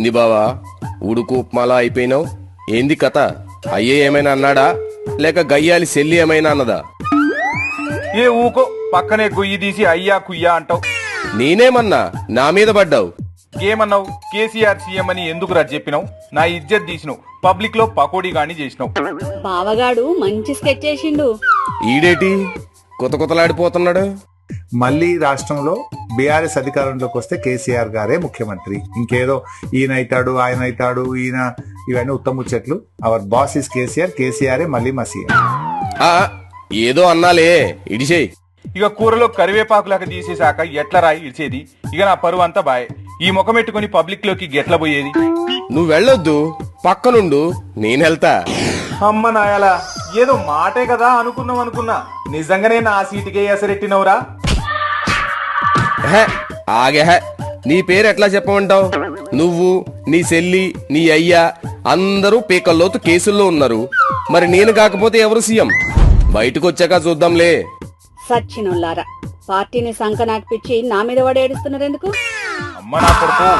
ఏంది బావా ఉడుకు ఉప్మాలా అయిపోయినావు? ఏంది కథ? అయ్యే ఏమైనా అన్నాడా లేక గయ్యాలి సెల్లి ఏమైనా అన్నదా? ఏ ఊకో, పక్కనే గొయ్యి తీసి అయ్యా కుయ్యా అంటావు. నేనేమన్నా నా మీద పడ్డావు? ఏమన్నావు? కేసీఆర్ సీఎం అని ఎందుకు రా చెప్పినావు? నా ఇజ్జత్ తీసినావు, పబ్లిక్ లో పకోడీ గాని చేసినావు. బావగాడు మంచి స్కెచ్ చేసిండు. ఈడేటి కొత్త కొత్తలాడిపోతున్నాడు? మళ్ళీ రాష్ట్రంలో బీఆర్ఎస్ అధికారంలోకి వస్తే కేసీఆర్ గారే ముఖ్యమంత్రి. ఇంకేదో ఈయన అవుతాడు ఆయన అవుతాడు ఈయన, ఇవన్నీ ఉత్తముచ్చట్లు. Our boss is KCR, KCR మళ్ళీ మా సీఎం. ఏదో అన్నాలే ఇడిసేయ్. ఇక కూరలో కరివేపాకులాగా తీసేశాక ఎట్లా రాయి ఇడిచేది? ఇక నా పరువు అంతా బాయ్. ఈ ముఖం పెట్టుకుని పబ్లిక్ లోకి గెట్ల పోయేది? నువ్వు వెళ్ళొద్దు, పక్కనుండు, నేను వెళ్తా. అమ్మ నాయాలా, ఏదో మాటే కదా అనుకున్నా. నిజంగానే నా సీటుకే ఎసరెట్టినవురా. ఆగే నీ పేరు ఎట్లా చెప్పమంటావు? నువ్వు, నీ చెల్లి, నీ అయ్యా అందరూ పీకల్లోతు కేసుల్లో ఉన్నారు. మరి నేను కాకపోతే ఎవరు సీఎం? బయటకు వచ్చాక చూద్దాంలే. సచ్చినోళ్ళారా, పార్టీని సంకనాకిపిచ్చి నా మీద పడేడుస్తున్నారు ఎందుకు? అమ్మ నా కొడుకు.